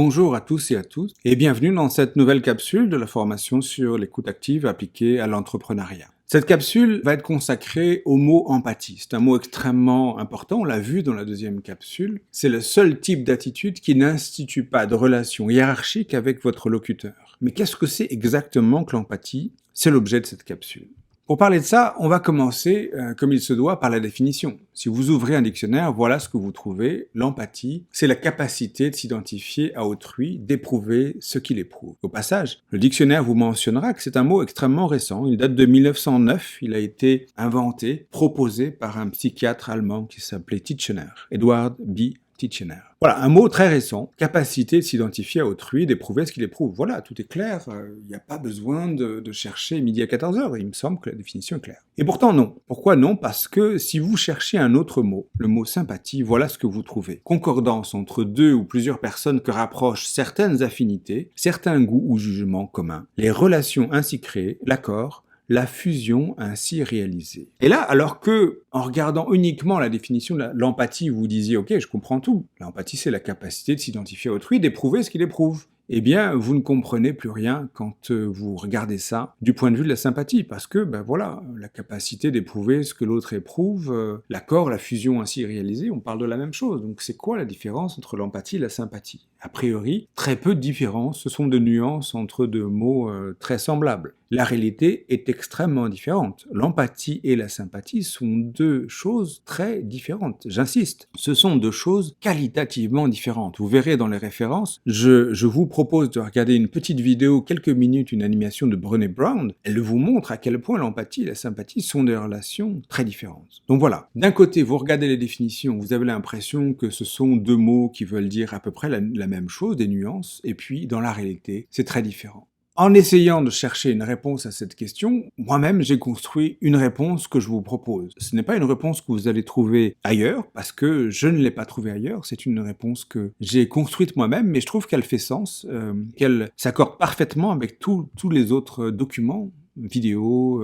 Bonjour à tous et à toutes et bienvenue dans cette nouvelle capsule de la formation sur l'écoute active appliquée à l'entrepreneuriat. Cette capsule va être consacrée au mot empathie. C'est un mot extrêmement important, on l'a vu dans la deuxième capsule. C'est le seul type d'attitude qui n'institue pas de relation hiérarchique avec votre locuteur. Mais qu'est-ce que c'est exactement que l'empathie? C'est l'objet de cette capsule. Pour parler de ça, on va commencer, comme il se doit, par la définition. Si vous ouvrez un dictionnaire, voilà ce que vous trouvez. L'empathie, c'est la capacité de s'identifier à autrui, d'éprouver ce qu'il éprouve. Au passage, le dictionnaire vous mentionnera que c'est un mot extrêmement récent. Il date de 1909. Il a été inventé, proposé par un psychiatre allemand qui s'appelait Titchener, Edward B. Titchener. Voilà, un mot très récent, capacité de s'identifier à autrui, d'éprouver ce qu'il éprouve. Voilà, tout est clair, il n'y a pas besoin de chercher midi à 14h, il me semble que la définition est claire. Et pourtant non. Pourquoi non? Parce que si vous cherchez un autre mot, le mot sympathie, voilà ce que vous trouvez. Concordance entre deux ou plusieurs personnes que rapprochent certaines affinités, certains goûts ou jugements communs, les relations ainsi créées, l'accord, la fusion ainsi réalisée. Et là, alors que, en regardant uniquement la définition de l'empathie, vous disiez « Ok, je comprends tout ». L'empathie, c'est la capacité de s'identifier à autrui, d'éprouver ce qu'il éprouve. Eh bien, vous ne comprenez plus rien quand vous regardez ça du point de vue de la sympathie, parce que, voilà, la capacité d'éprouver ce que l'autre éprouve, l'accord, la fusion ainsi réalisée, on parle de la même chose. Donc c'est quoi la différence entre l'empathie et la sympathie? A priori, très peu de différence, ce sont des nuances entre deux mots très semblables. La réalité est extrêmement différente. L'empathie et la sympathie sont deux choses très différentes. J'insiste, ce sont deux choses qualitativement différentes. Vous verrez dans les références, je vous propose de regarder une petite vidéo, quelques minutes, une animation de Brené Brown. Elle vous montre à quel point l'empathie et la sympathie sont des relations très différentes. Donc voilà, d'un côté, vous regardez les définitions, vous avez l'impression que ce sont deux mots qui veulent dire à peu près la même chose, des nuances, et puis dans la réalité, c'est très différent. En essayant de chercher une réponse à cette question, moi-même j'ai construit une réponse que je vous propose. Ce n'est pas une réponse que vous allez trouver ailleurs, parce que je ne l'ai pas trouvée ailleurs, c'est une réponse que j'ai construite moi-même, mais je trouve qu'elle fait sens, qu'elle s'accorde parfaitement avec tous les autres documents, vidéos,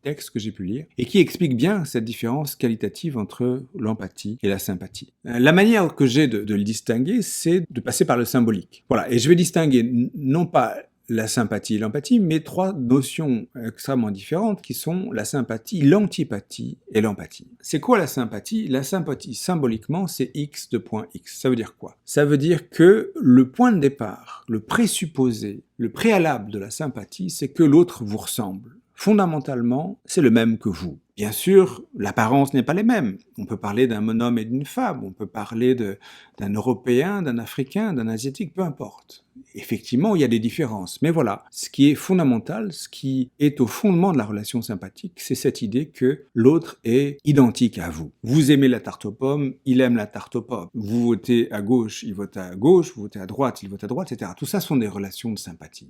textes que j'ai pu lire, et qui explique bien cette différence qualitative entre l'empathie et la sympathie. La manière que j'ai de le distinguer, c'est de passer par le symbolique. Voilà, et je vais distinguer non pas la sympathie et l'empathie, mais trois notions extrêmement différentes qui sont la sympathie, l'antipathie et l'empathie. C'est quoi la sympathie? La sympathie, symboliquement, c'est X de point X. Ça veut dire quoi? Ça veut dire que le point de départ, le présupposé, le préalable de la sympathie, c'est que l'autre vous ressemble. Fondamentalement, c'est le même que vous. Bien sûr, l'apparence n'est pas les mêmes. On peut parler d'un homme et d'une femme, on peut parler d'un Européen, d'un Africain, d'un Asiatique, peu importe. Effectivement, il y a des différences. Mais voilà, ce qui est fondamental, ce qui est au fondement de la relation sympathique, c'est cette idée que l'autre est identique à vous. Vous aimez la tarte aux pommes, il aime la tarte aux pommes. Vous votez à gauche, il vote à gauche, vous votez à droite, il vote à droite, etc. Tout ça sont des relations de sympathie.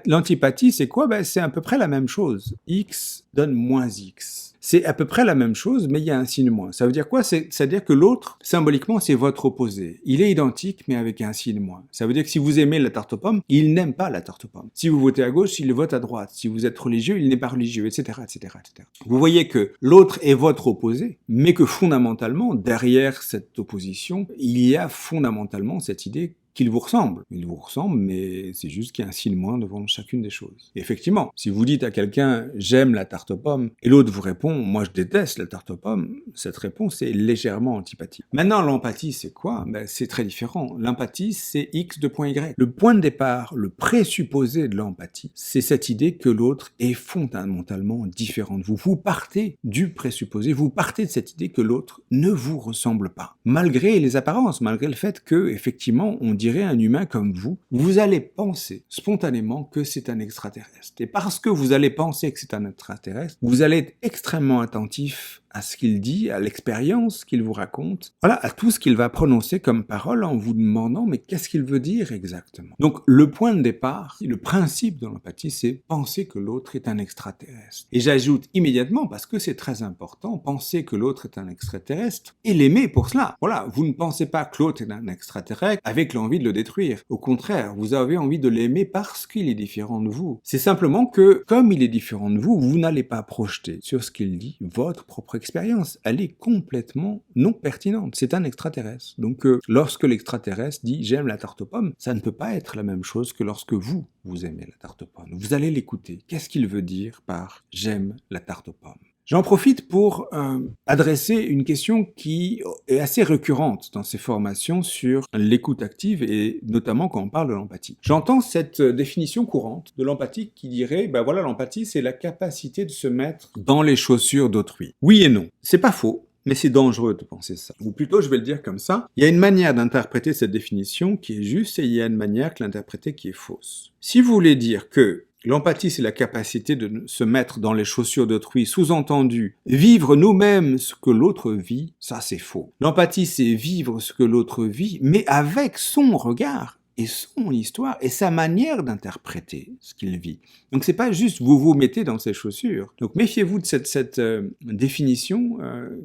L'antipathie, c'est quoi? C'est à peu près la même chose. X donne moins X. C'est à peu près la même chose, mais il y a un signe moins. Ça veut dire quoi? C'est-à-dire que l'autre, symboliquement, c'est votre opposé. Il est identique, mais avec un signe moins. Ça veut dire que si vous aimez la tarte aux pommes, il n'aime pas la tarte aux pommes. Si vous votez à gauche, il vote à droite. Si vous êtes religieux, il n'est pas religieux, etc., etc., etc. Vous voyez que l'autre est votre opposé, mais que fondamentalement, derrière cette opposition, il y a fondamentalement cette idée qu'il vous ressemble. Il vous ressemble, mais c'est juste qu'il y a un signe moins devant chacune des choses. Et effectivement, si vous dites à quelqu'un « j'aime la tarte aux pommes » et l'autre vous répond « moi je déteste la tarte aux pommes », cette réponse est légèrement antipathique. Maintenant, l'empathie, c'est quoi? C'est très différent. L'empathie, c'est X de point Y. Le point de départ, le présupposé de l'empathie, c'est cette idée que l'autre est fondamentalement différent de vous. Vous partez du présupposé, vous partez de cette idée que l'autre ne vous ressemble pas. Malgré les apparences, malgré le fait que, effectivement, on dirait un humain comme vous allez penser spontanément que c'est un extraterrestre. Et parce que vous allez penser que c'est un extraterrestre, vous allez être extrêmement attentif à ce qu'il dit, à l'expérience qu'il vous raconte, voilà, à tout ce qu'il va prononcer comme parole en vous demandant mais qu'est-ce qu'il veut dire exactement. Donc le point de départ, le principe de l'empathie, c'est penser que l'autre est un extraterrestre. Et j'ajoute immédiatement, parce que c'est très important, penser que l'autre est un extraterrestre et l'aimer pour cela. Voilà, vous ne pensez pas que l'autre est un extraterrestre avec l'envie de le détruire. Au contraire, vous avez envie de l'aimer parce qu'il est différent de vous. C'est simplement que, comme il est différent de vous, vous n'allez pas projeter sur ce qu'il dit votre propre expérience, elle est complètement non pertinente. C'est un extraterrestre. Donc, lorsque l'extraterrestre dit « j'aime la tarte aux pommes », ça ne peut pas être la même chose que lorsque vous aimez la tarte aux pommes. Vous allez l'écouter. Qu'est-ce qu'il veut dire par « j'aime la tarte aux pommes » ? J'en profite pour adresser une question qui est assez récurrente dans ces formations sur l'écoute active et notamment quand on parle de l'empathie. J'entends cette définition courante de l'empathie qui dirait ben voilà, l'empathie c'est la capacité de se mettre dans les chaussures d'autrui. Oui et non, c'est pas faux. Mais c'est dangereux de penser ça. Ou plutôt, je vais le dire comme ça, il y a une manière d'interpréter cette définition qui est juste et il y a une manière de l'interpréter qui est fausse. Si vous voulez dire que l'empathie, c'est la capacité de se mettre dans les chaussures d'autrui, sous-entendu, vivre nous-mêmes ce que l'autre vit, ça c'est faux. L'empathie, c'est vivre ce que l'autre vit, mais avec son regard et son histoire et sa manière d'interpréter ce qu'il vit. Donc c'est pas juste vous mettez dans ses chaussures. Donc méfiez-vous de cette définition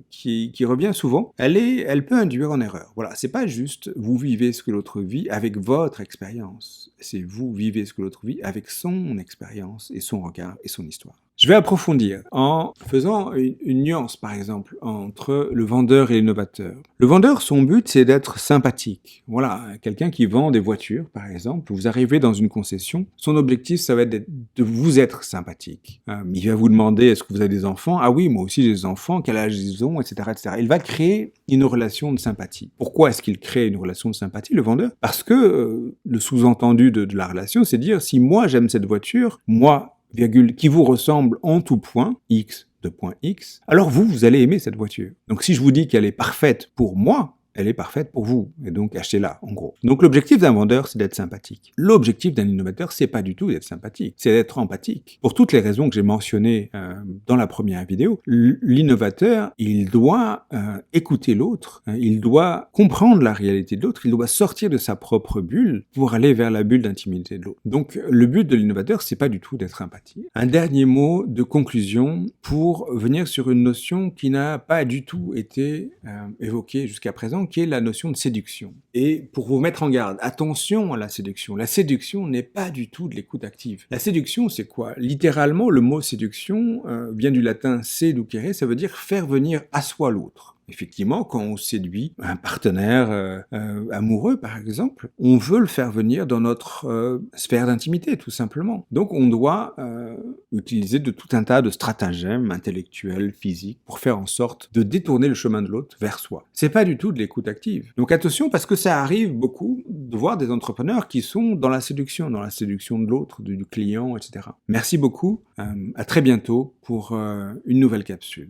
qui revient souvent. Elle peut induire en erreur. Voilà, c'est pas juste vous vivez ce que l'autre vit avec votre expérience. C'est vous vivez ce que l'autre vit avec son expérience et son regard et son histoire. Je vais approfondir en faisant une nuance, par exemple, entre le vendeur et l'innovateur. Le vendeur, son but, c'est d'être sympathique. Voilà, quelqu'un qui vend des voitures, par exemple, vous arrivez dans une concession, son objectif, ça va être de vous être sympathique. Il va vous demander, est-ce que vous avez des enfants? Ah oui, moi aussi j'ai des enfants, quel âge ils ont, etc., etc. Il va créer une relation de sympathie. Pourquoi est-ce qu'il crée une relation de sympathie, le vendeur? Parce que le sous-entendu de la relation, c'est dire, si moi j'aime cette voiture, moi, qui vous ressemble en tout point, X de point X, alors vous allez aimer cette voiture. Donc si je vous dis qu'elle est parfaite pour moi, elle est parfaite pour vous, et donc achetez-la, en gros. Donc l'objectif d'un vendeur, c'est d'être sympathique. L'objectif d'un innovateur, c'est pas du tout d'être sympathique, c'est d'être empathique. Pour toutes les raisons que j'ai mentionnées dans la première vidéo, l'innovateur, il doit écouter l'autre, il doit comprendre la réalité de l'autre, il doit sortir de sa propre bulle pour aller vers la bulle d'intimité de l'autre. Donc le but de l'innovateur, c'est pas du tout d'être empathique. Un dernier mot de conclusion pour venir sur une notion qui n'a pas du tout été évoquée jusqu'à présent, qui est la notion de séduction. Et pour vous mettre en garde, attention à la séduction. La séduction n'est pas du tout de l'écoute active. La séduction, c'est quoi? Littéralement, le mot séduction vient du latin seducere, ça veut dire faire venir à soi l'autre. Effectivement, quand on séduit un partenaire amoureux, par exemple, on veut le faire venir dans notre sphère d'intimité, tout simplement. Donc, on doit utiliser de tout un tas de stratagèmes intellectuels, physiques, pour faire en sorte de détourner le chemin de l'autre vers soi. C'est pas du tout de l'écoute active. Donc, attention, parce que ça arrive beaucoup de voir des entrepreneurs qui sont dans la séduction de l'autre, du client, etc. Merci beaucoup. À très bientôt pour une nouvelle capsule.